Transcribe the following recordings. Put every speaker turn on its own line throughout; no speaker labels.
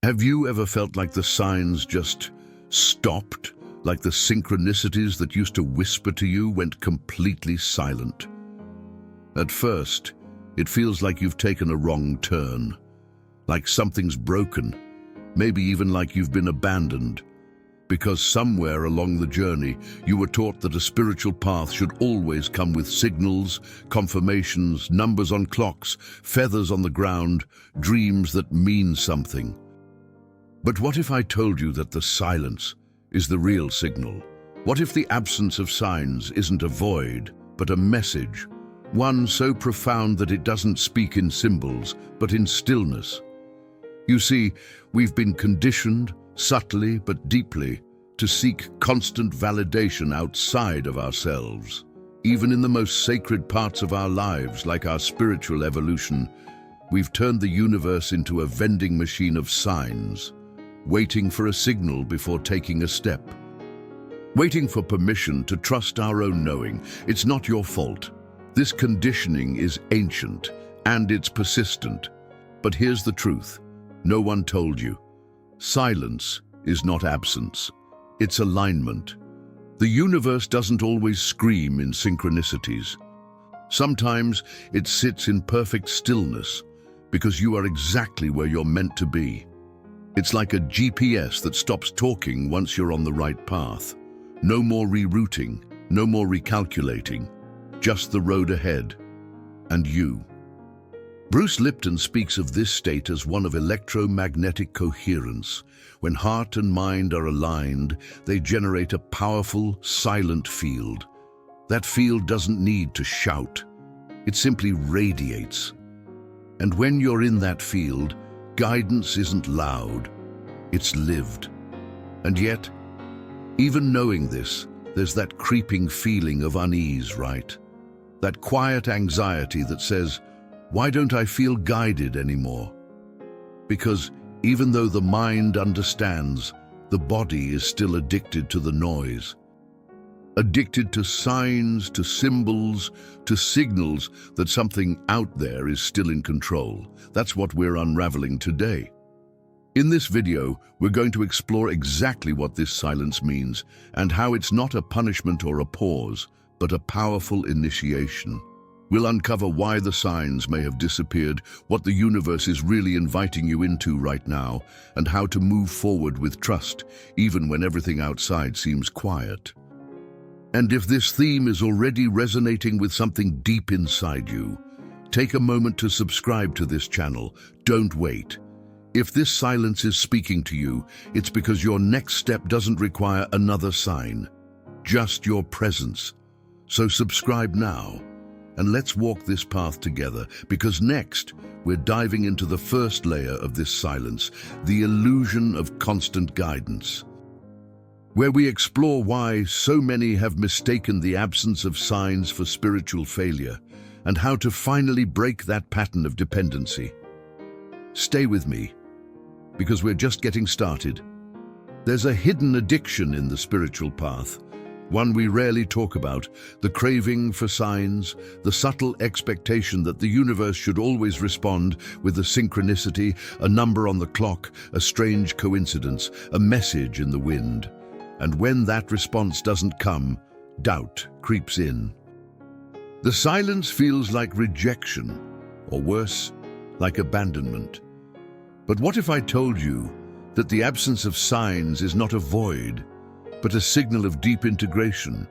Have you ever felt like the signs just stopped, like the synchronicities that used to whisper to you went completely silent? At first, it feels like you've taken a wrong turn, like something's broken, maybe even like you've been abandoned, because somewhere along the journey you were taught that a spiritual path should always come with signals, confirmations, numbers on clocks, feathers on the ground, dreams that mean something. But what if I told you that the silence is the real signal? What if the absence of signs isn't a void, but a message? One so profound that it doesn't speak in symbols, but in stillness. You see, we've been conditioned, subtly but deeply, to seek constant validation outside of ourselves. Even in the most sacred parts of our lives, like our spiritual evolution, we've turned the universe into a vending machine of signs, waiting for a signal before taking a step. Waiting for permission to trust our own knowing. It's not your fault. This conditioning is ancient, and it's persistent. But here's the truth. No one told you. Silence is not absence. It's alignment. The universe doesn't always scream in synchronicities. Sometimes it sits in perfect stillness because you are exactly where you're meant to be. It's like a GPS that stops talking once you're on the right path. No more rerouting, no more recalculating, just the road ahead, and you. Bruce Lipton speaks of this state as one of electromagnetic coherence. When heart and mind are aligned, they generate a powerful, silent field. That field doesn't need to shout. It simply radiates. And when you're in that field, guidance isn't loud, it's lived. And yet, even knowing this, there's that creeping feeling of unease, right? That quiet anxiety that says, why don't I feel guided anymore? Because even though the mind understands, the body is still addicted to the noise. Addicted to signs, to symbols, to signals that something out there is still in control. That's what we're unraveling today. In this video, we're going to explore exactly what this silence means and how it's not a punishment or a pause, but a powerful initiation. We'll uncover why the signs may have disappeared, what the universe is really inviting you into right now, and how to move forward with trust, even when everything outside seems quiet. And if this theme is already resonating with something deep inside you, take a moment to subscribe to this channel. Don't wait. If this silence is speaking to you, it's because your next step doesn't require another sign, just your presence. So subscribe now, and let's walk this path together, because next, we're diving into the first layer of this silence, the illusion of constant guidance, where we explore why so many have mistaken the absence of signs for spiritual failure, and how to finally break that pattern of dependency. Stay with me, because we're just getting started. There's a hidden addiction in the spiritual path, one we rarely talk about, the craving for signs, the subtle expectation that the universe should always respond with a synchronicity, a number on the clock, a strange coincidence, a message in the wind. And when that response doesn't come, doubt creeps in. The silence feels like rejection, or worse, like abandonment. But what if I told you that the absence of signs is not a void, but a signal of deep integration?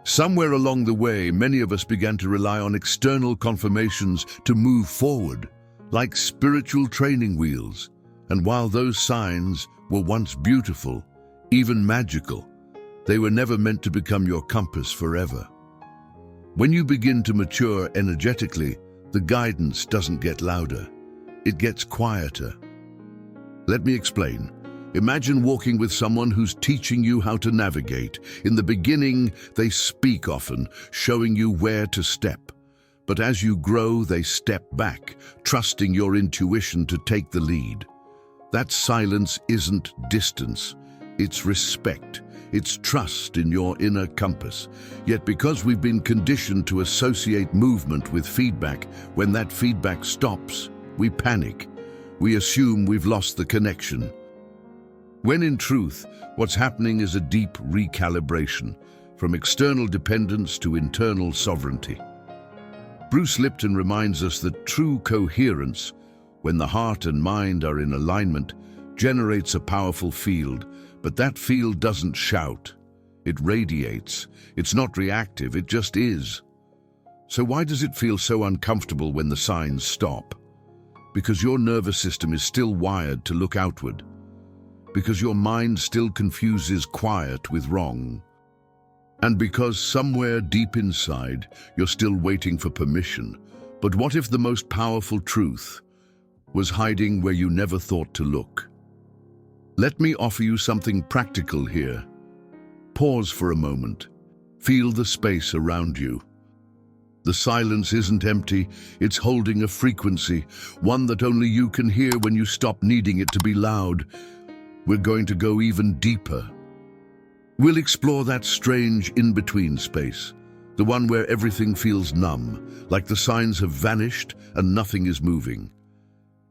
Somewhere along the way, many of us began to rely on external confirmations to move forward, like spiritual training wheels. And while those signs were once beautiful, even magical, they were never meant to become your compass forever. When you begin to mature energetically, the guidance doesn't get louder, it gets quieter. Let me explain. Imagine walking with someone who's teaching you how to navigate. In the beginning, they speak often, showing you where to step. But as you grow, they step back, trusting your intuition to take the lead. That silence isn't distance, it's respect. It's trust in your inner compass. Yet because we've been conditioned to associate movement with feedback, when that feedback stops, we panic. we assume we've lost the connection. When in truth, what's happening is a deep recalibration, from external dependence to internal sovereignty. Bruce Lipton reminds us that true coherence, when the heart and mind are in alignment, generates a powerful field, but that field doesn't shout. It radiates. It's not reactive, it just is. So why does it feel so uncomfortable when the signs stop? Because your nervous system is still wired to look outward. Because your mind still confuses quiet with wrong. And because somewhere deep inside, you're still waiting for permission. But what if the most powerful truth was hiding where you never thought to look? Let me offer you something practical here. Pause for a moment. Feel the space around you. The silence isn't empty, it's holding a frequency, one that only you can hear when you stop needing it to be loud. We're going to go even deeper. We'll explore that strange in-between space, the one where everything feels numb, like the signs have vanished and nothing is moving.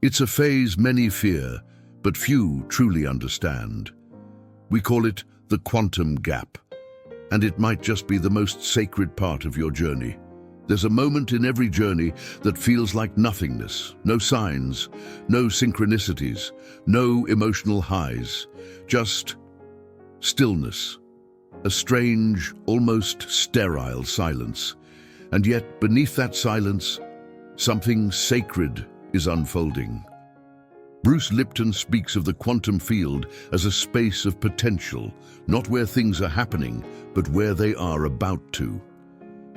It's a phase many fear, but few truly understand. We call it the quantum gap, and it might just be the most sacred part of your journey. There's a moment in every journey that feels like nothingness, no signs, no synchronicities, no emotional highs, just stillness, a strange, almost sterile silence. And yet, beneath that silence, something sacred is unfolding. Bruce Lipton speaks of the quantum field as a space of potential, not where things are happening, but where they are about to.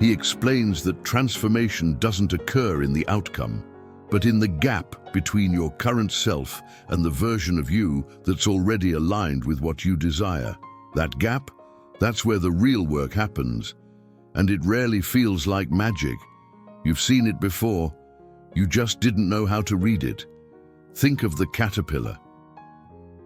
He explains that transformation doesn't occur in the outcome, but in the gap between your current self and the version of you that's already aligned with what you desire. That gap, that's where the real work happens, and it rarely feels like magic. You've seen it before, you just didn't know how to read it. Think of the caterpillar.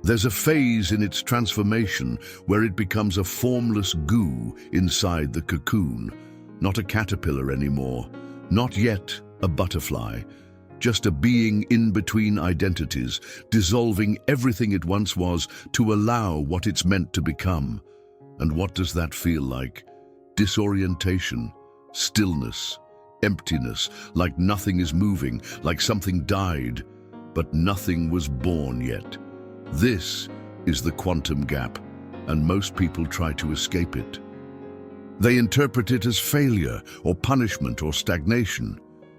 There's a phase in its transformation where it becomes a formless goo inside the cocoon. Not a caterpillar anymore, not yet a butterfly, just a being in between identities, dissolving everything it once was to allow what it's meant to become. And what does that feel like? Disorientation, stillness, emptiness, like nothing is moving, like something died, but nothing was born yet. This is the quantum gap, and most people try to escape it. They interpret it as failure or punishment or stagnation.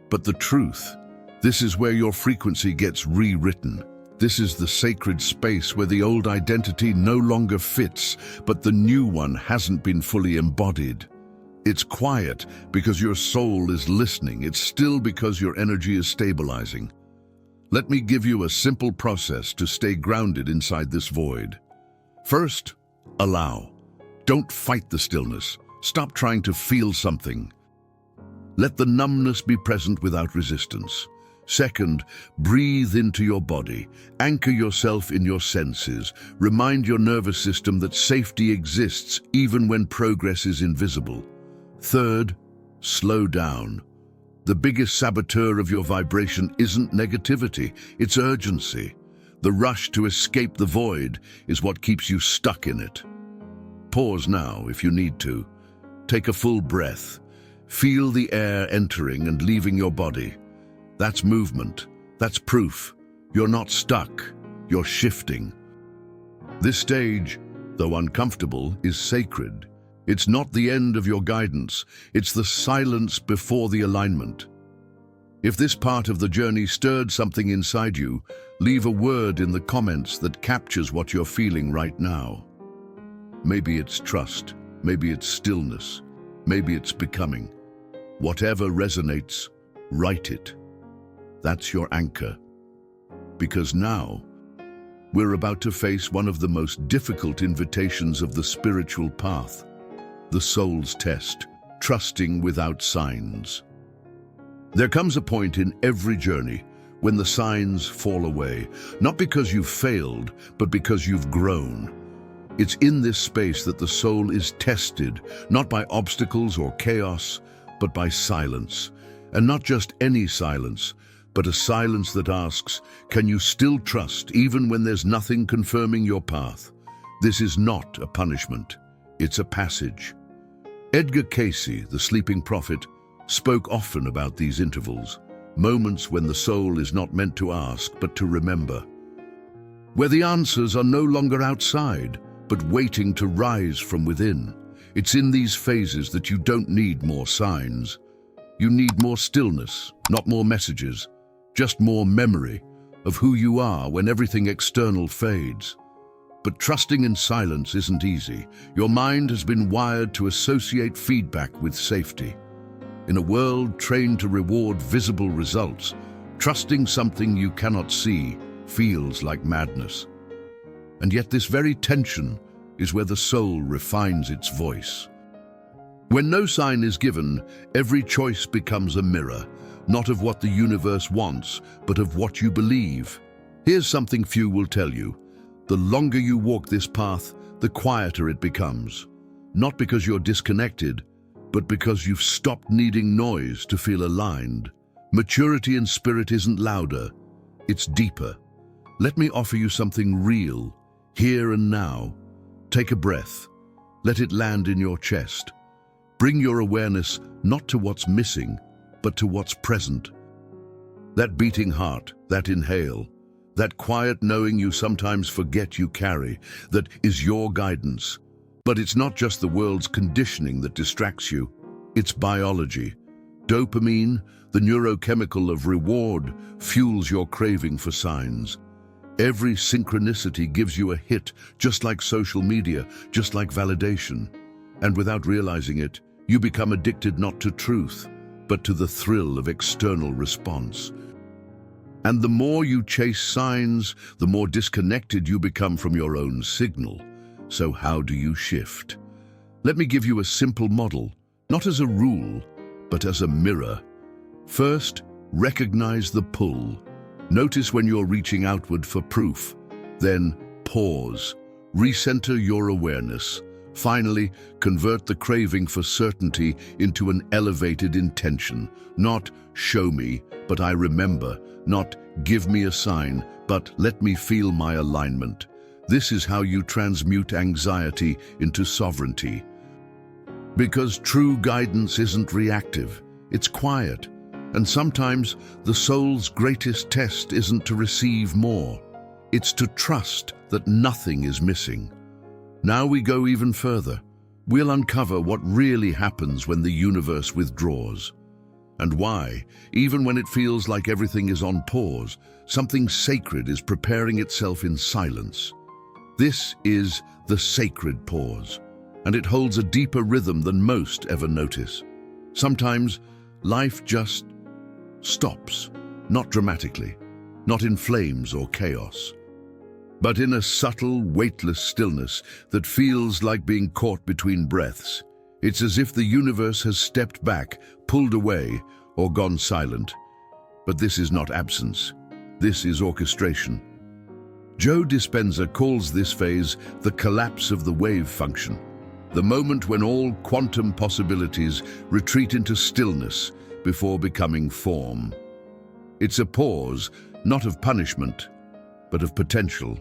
But the truth, this is where your frequency gets rewritten. This is the sacred space where the old identity no longer fits, but the new one hasn't been fully embodied. It's quiet because your soul is listening. It's still because your energy is stabilizing. Let me give you a simple process to stay grounded inside this void. First, allow. Don't fight the stillness. Stop trying to feel something. Let the numbness be present without resistance. Second, breathe into your body. Anchor yourself in your senses. Remind your nervous system that safety exists even when progress is invisible. Third, slow down. The biggest saboteur of your vibration isn't negativity, it's urgency. The rush to escape the void is what keeps you stuck in it. Pause now if you need to. Take a full breath. Feel the air entering and leaving your body. That's movement. That's proof. You're not stuck. You're shifting. This stage, though uncomfortable, is sacred. It's not the end of your guidance. It's the silence before the alignment. If this part of the journey stirred something inside you, leave a word in the comments that captures what you're feeling right now. Maybe it's trust. Maybe it's stillness. Maybe it's becoming. Whatever resonates, write it. That's your anchor. Because now, we're about to face one of the most difficult invitations of the spiritual path, the soul's test, trusting without signs. There comes a point in every journey when the signs fall away, not because you've failed, but because you've grown. It's in this space that the soul is tested, not by obstacles or chaos, but by silence. And not just any silence, but a silence that asks, can you still trust even when there's nothing confirming your path? This is not a punishment, it's a passage. Edgar Cayce, the sleeping prophet, spoke often about these intervals, moments when the soul is not meant to ask but to remember, where the answers are no longer outside but waiting to rise from within. It's in these phases that you don't need more signs. You need more stillness, not more messages, just more memory of who you are when everything external fades. But trusting in silence isn't easy. Your mind has been wired to associate feedback with safety. In a world trained to reward visible results, trusting something you cannot see feels like madness. And yet this very tension is where the soul refines its voice. When no sign is given, every choice becomes a mirror, not of what the universe wants, but of what you believe. Here's something few will tell you. The longer you walk this path, the quieter it becomes. Not because you're disconnected, but because you've stopped needing noise to feel aligned. Maturity in spirit isn't louder, it's deeper. Let me offer you something real, here and now. Take a breath. Let it land in your chest. Bring your awareness not to what's missing, but to what's present. That beating heart, that inhale, that quiet knowing you sometimes forget you carry, that is your guidance. But it's not just the world's conditioning that distracts you, it's biology. Dopamine, the neurochemical of reward, fuels your craving for signs. Every synchronicity gives you a hit, just like social media, just like validation. And without realizing it, you become addicted not to truth, but to the thrill of external response. And the more you chase signs, the more disconnected you become from your own signal. So how do you shift? Let me give you a simple model, not as a rule, but as a mirror. First, recognize the pull. Notice when you're reaching outward for proof. Then pause, recenter your awareness. Finally, convert the craving for certainty into an elevated intention. Not show me, but I remember. Not give me a sign, but let me feel my alignment. This is how you transmute anxiety into sovereignty. Because true guidance isn't reactive, it's quiet. And sometimes the soul's greatest test isn't to receive more, it's to trust that nothing is missing. Now we go even further. We'll uncover what really happens when the universe withdraws. And why, even when it feels like everything is on pause, something sacred is preparing itself in silence. This is the sacred pause, and it holds a deeper rhythm than most ever notice. Sometimes life just stops, not dramatically, not in flames or chaos, but in a subtle, weightless stillness that feels like being caught between breaths. It's as if the universe has stepped back, pulled away, or gone silent. But this is not absence. This is orchestration. Joe Dispenza calls this phase the collapse of the wave function, the moment when all quantum possibilities retreat into stillness before becoming form. It's a pause, not of punishment, but of potential.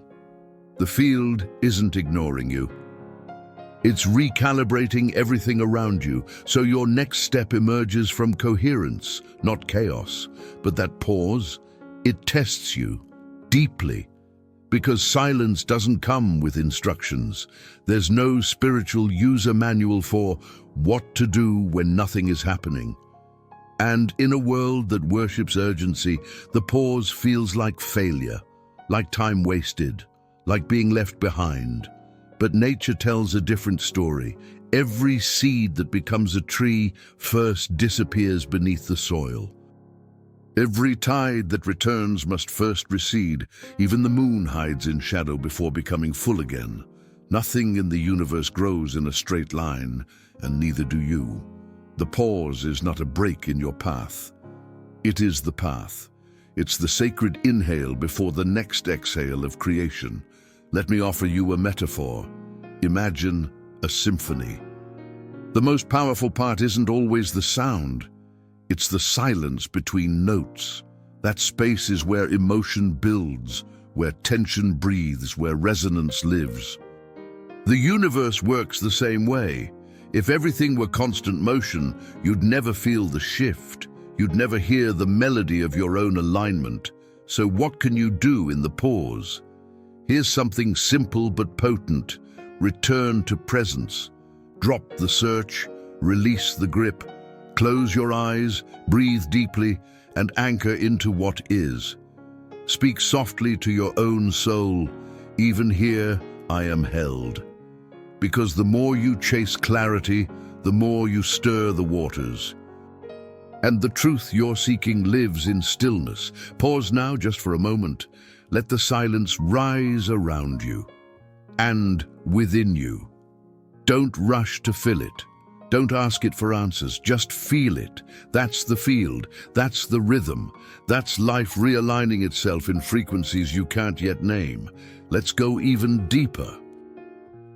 The field isn't ignoring you. It's recalibrating everything around you, so your next step emerges from coherence, not chaos. But that pause, it tests you deeply, because silence doesn't come with instructions. There's no spiritual user manual for what to do when nothing is happening. And in a world that worships urgency, the pause feels like failure, like time wasted, like being left behind. But nature tells a different story. Every seed that becomes a tree first disappears beneath the soil. Every tide that returns must first recede. Even the moon hides in shadow before becoming full again. Nothing in the universe grows in a straight line, and neither do you. The pause is not a break in your path. It is the path. It's the sacred inhale before the next exhale of creation. Let me offer you a metaphor. Imagine a symphony. The most powerful part isn't always the sound. It's the silence between notes. That space is where emotion builds, where tension breathes, where resonance lives. The universe works the same way. If everything were constant motion, you'd never feel the shift. You'd never hear the melody of your own alignment. So what can you do in the pause? Here's something simple but potent. Return to presence. Drop the search, release the grip, close your eyes, breathe deeply, and anchor into what is. Speak softly to your own soul, even here I am held. Because the more you chase clarity, the more you stir the waters. And the truth you're seeking lives in stillness. Pause now just for a moment. Let the silence rise around you and within you. Don't rush to fill it. Don't ask it for answers, just feel it. That's the field, that's the rhythm, that's life realigning itself in frequencies you can't yet name. Let's go even deeper.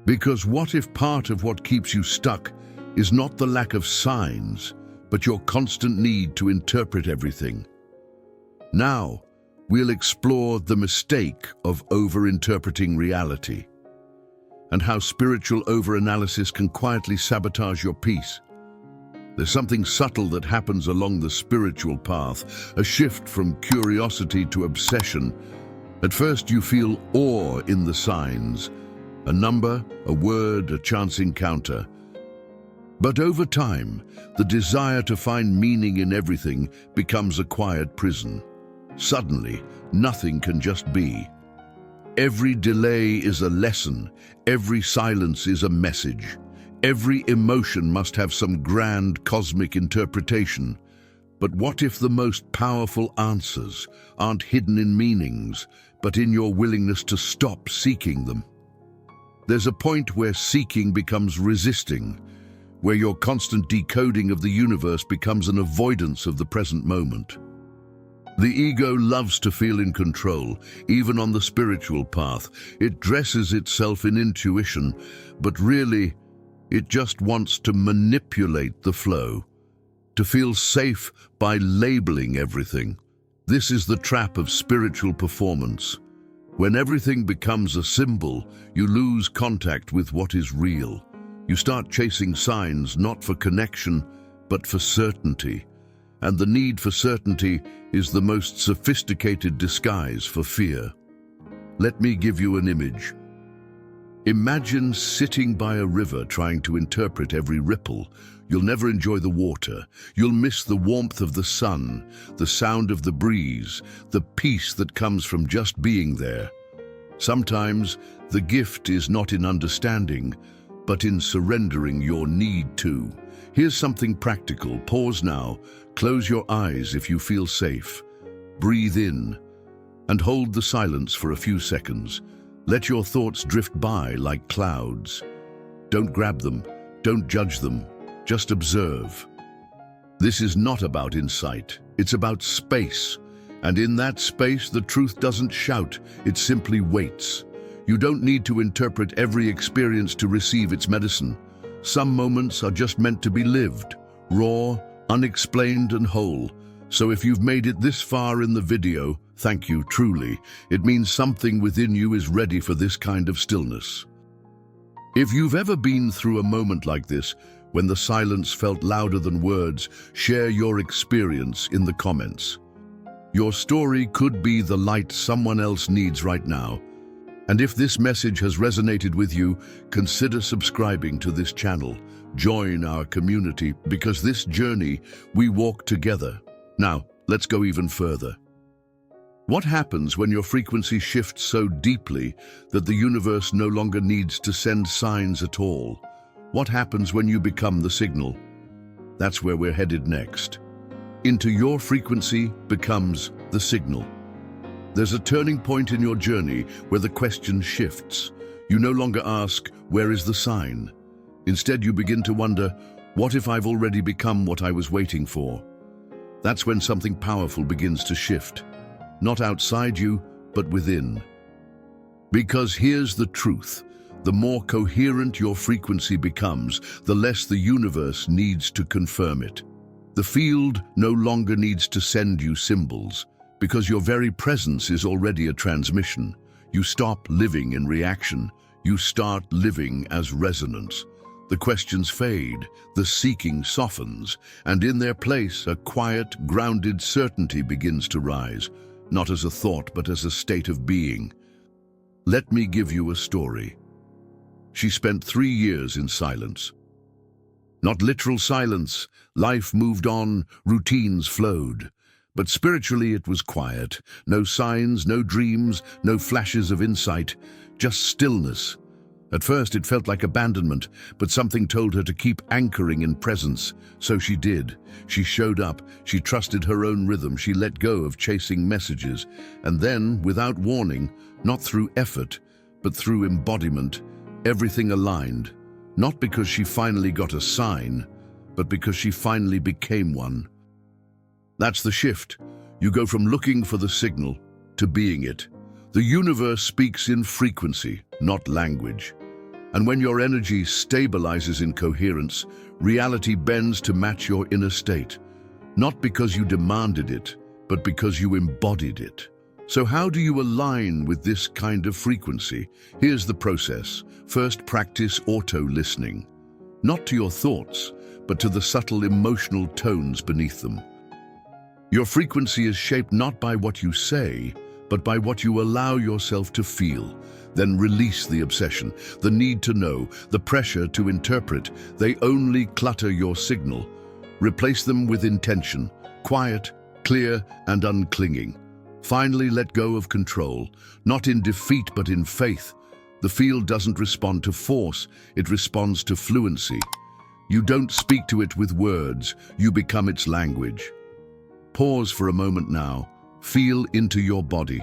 Because what if part of what keeps you stuck is not the lack of signs, but your constant need to interpret everything? Now, we'll explore the mistake of over-interpreting reality, and how spiritual overanalysis can quietly sabotage your peace. There's something subtle that happens along the spiritual path, a shift from curiosity to obsession. At first you feel awe in the signs, a number, a word, a chance encounter. But over time, the desire to find meaning in everything becomes a quiet prison. Suddenly, nothing can just be. Every delay is a lesson, every silence is a message. Every emotion must have some grand cosmic interpretation. But what if the most powerful answers aren't hidden in meanings, but in your willingness to stop seeking them? There's a point where seeking becomes resisting, where your constant decoding of the universe becomes an avoidance of the present moment. The ego loves to feel in control, even on the spiritual path. It dresses itself in intuition, but really, it just wants to manipulate the flow, to feel safe by labeling everything. This is the trap of spiritual performance. When everything becomes a symbol, you lose contact with what is real. You start chasing signs not for connection, but for certainty. And the need for certainty is the most sophisticated disguise for fear. Let me give you an image. Imagine sitting by a river trying to interpret every ripple. You'll never enjoy the water. You'll miss the warmth of the sun, the sound of the breeze, the peace that comes from just being there. Sometimes the gift is not in understanding, but in surrendering your need to. Here's something practical. Pause now. Close your eyes if you feel safe. Breathe in and hold the silence for a few seconds. Let your thoughts drift by like clouds. Don't grab them. Don't judge them. Just observe. This is not about insight. It's about space. And in that space, the truth doesn't shout. It simply waits. You don't need to interpret every experience to receive its medicine. Some moments are just meant to be lived, raw, unexplained and whole. So if you've made it this far in the video, thank you truly. It means something within you is ready for this kind of stillness. If you've ever been through a moment like this, when the silence felt louder than words, share your experience in the comments. Your story could be the light someone else needs right now. And if this message has resonated with you, consider subscribing to this channel. Join our community, because this journey we walk together. Now, let's go even further. What happens when your frequency shifts so deeply that the universe no longer needs to send signs at all? What happens when you become the signal? That's where we're headed next. Into your frequency becomes the signal. There's a turning point in your journey where the question shifts. You no longer ask, where is the sign? Instead, you begin to wonder, what if I've already become what I was waiting for? That's when something powerful begins to shift. Not outside you, but within. Because here's the truth. The more coherent your frequency becomes, the less the universe needs to confirm it. The field no longer needs to send you symbols, Because your very presence is already a transmission. You stop living in reaction. You start living as resonance. The questions fade, the seeking softens, and in their place a quiet, grounded certainty begins to rise, not as a thought but as a state of being. Let me give you a story. She spent 3 years in silence. Not literal silence. Life moved on, routines flowed. But spiritually it was quiet. No signs, no dreams, no flashes of insight, just stillness. At first it felt like abandonment, but something told her to keep anchoring in presence. So she did. She showed up. She trusted her own rhythm. She let go of chasing messages. And then, without warning, not through effort, but through embodiment, everything aligned. Not because she finally got a sign, but because she finally became one. That's the shift. You go from looking for the signal to being it. The universe speaks in frequency, not language. And when your energy stabilizes in coherence, reality bends to match your inner state. Not because you demanded it, but because you embodied it. So how do you align with this kind of frequency? Here's the process. First, practice auto-listening. Not to your thoughts, but to the subtle emotional tones beneath them. Your frequency is shaped not by what you say, but by what you allow yourself to feel. Then release the obsession, the need to know, the pressure to interpret. They only clutter your signal. Replace them with intention, quiet, clear, and unclinging. Finally, let go of control, not in defeat but in faith. The field doesn't respond to force, it responds to fluency. You don't speak to it with words, you become its language. Pause for a moment now. Feel into your body.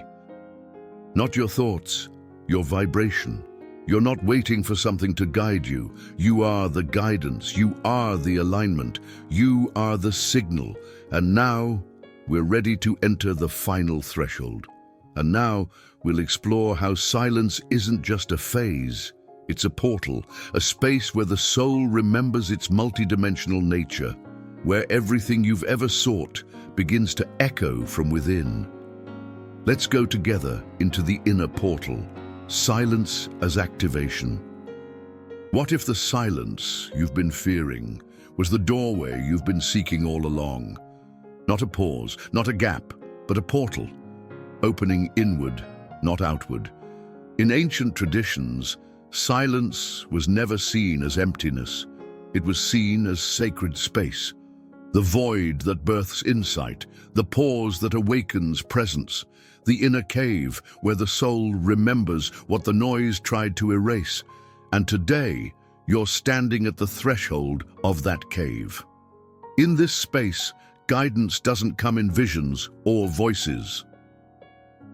Not your thoughts, your vibration. You're not waiting for something to guide you. You are the guidance. You are the alignment. You are the signal. And now, we're ready to enter the final threshold. And now, we'll explore how silence isn't just a phase. It's a portal, a space where the soul remembers its multidimensional nature, where everything you've ever sought begins to echo from within. Let's go together into the inner portal, silence as activation. What if the silence you've been fearing was the doorway you've been seeking all along? Not a pause, not a gap, but a portal, opening inward, not outward. In ancient traditions, silence was never seen as emptiness. It was seen as sacred space. The void that births insight, the pause that awakens presence, the inner cave where the soul remembers what the noise tried to erase. And today, you're standing at the threshold of that cave. In this space, guidance doesn't come in visions or voices.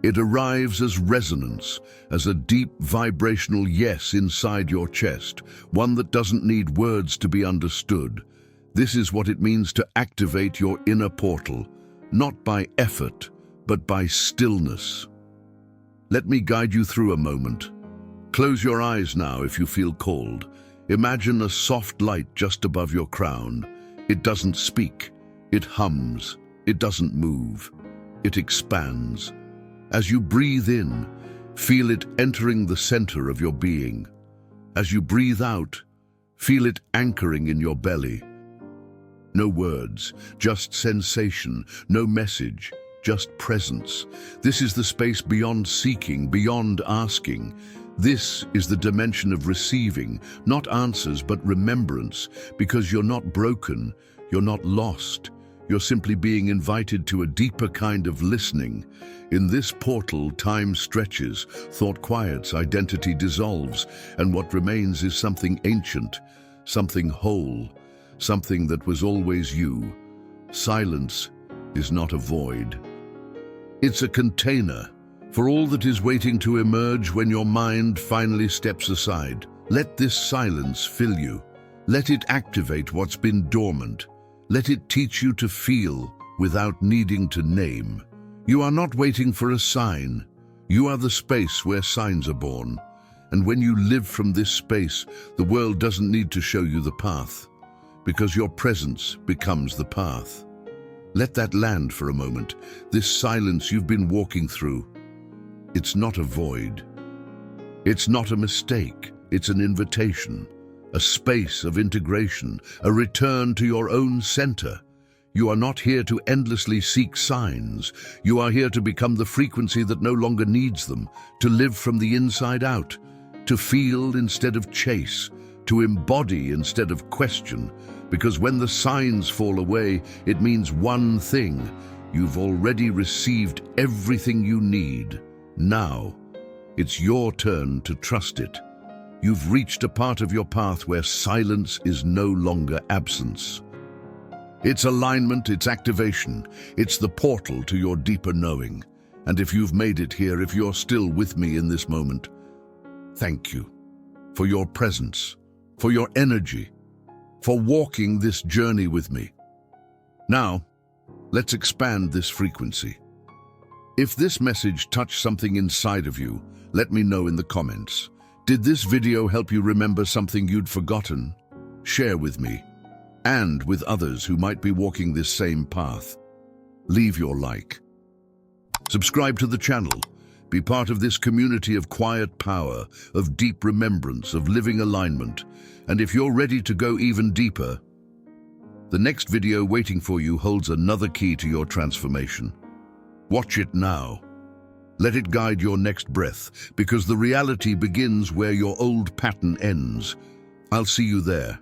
It arrives as resonance, as a deep vibrational yes inside your chest, one that doesn't need words to be understood. This is what it means to activate your inner portal, not by effort, but by stillness. Let me guide you through a moment. Close your eyes now if you feel called. Imagine a soft light just above your crown. It doesn't speak. It hums. It doesn't move. It expands. As you breathe in, feel it entering the center of your being. As you breathe out, feel it anchoring in your belly. No words, just sensation, no message, just presence. This is the space beyond seeking, beyond asking. This is the dimension of receiving, not answers but remembrance, because you're not broken, you're not lost. You're simply being invited to a deeper kind of listening. In this portal, time stretches, thought quiets, identity dissolves, and what remains is something ancient, something whole, something that was always you. Silence is not a void. It's a container for all that is waiting to emerge when your mind finally steps aside. Let this silence fill you. Let it activate what's been dormant. Let it teach you to feel without needing to name. You are not waiting for a sign. You are the space where signs are born. And when you live from this space, the world doesn't need to show you the path, because your presence becomes the path. Let that land for a moment. This silence you've been walking through. It's not a void. It's not a mistake. It's an invitation, a space of integration, a return to your own center. You are not here to endlessly seek signs. You are here to become the frequency that no longer needs them, to live from the inside out, to feel instead of chase, to embody instead of question. Because when the signs fall away, it means one thing: you've already received everything you need. Now, it's your turn to trust it. You've reached a part of your path where silence is no longer absence. It's alignment, it's activation, it's the portal to your deeper knowing. And if you've made it here, if you're still with me in this moment, thank you for your presence, for your energy, for walking this journey with me. Now, let's expand this frequency. If this message touched something inside of you, let me know in the comments. Did this video help you remember something you'd forgotten? Share with me, and with others who might be walking this same path. Leave your like. Subscribe to the channel. Be part of this community of quiet power, of deep remembrance, of living alignment. And if you're ready to go even deeper, the next video waiting for you holds another key to your transformation. Watch it now. Let it guide your next breath, because the reality begins where your old pattern ends. I'll see you there.